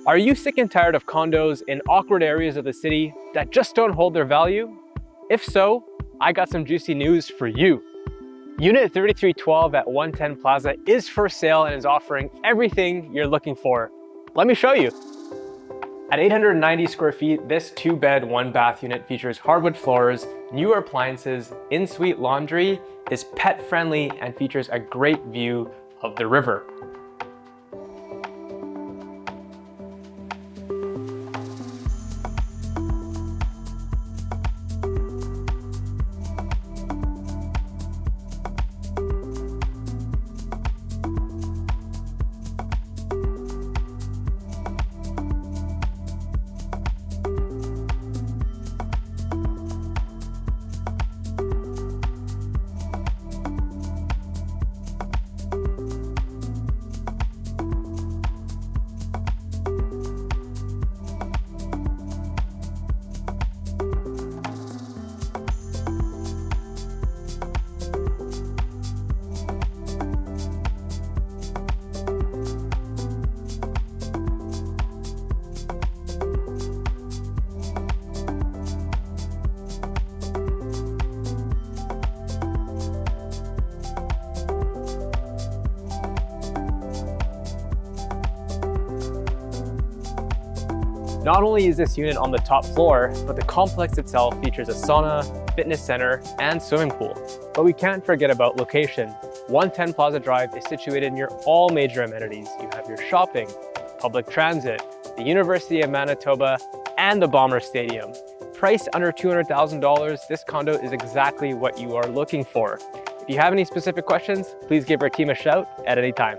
Are you sick and tired of condos in awkward areas of the city that just don't hold their value? If so, I got some juicy news for you. Unit 3312 at 110 Plaza is for sale and is offering everything you're looking for. Let me show you. At 890 square feet, this 2-bed, 1-bath unit features hardwood floors, newer appliances, in-suite laundry, is pet-friendly, and features a great view of the river. Not only is this unit on the top floor, but the complex itself features a sauna, fitness center, and swimming pool. But we can't forget about location. 110 Plaza Drive is situated near all major amenities. You have your shopping, public transit, the University of Manitoba, and the Bomber Stadium. Priced under $200,000, this condo is exactly what you are looking for. If you have any specific questions, please give our team a shout at any time.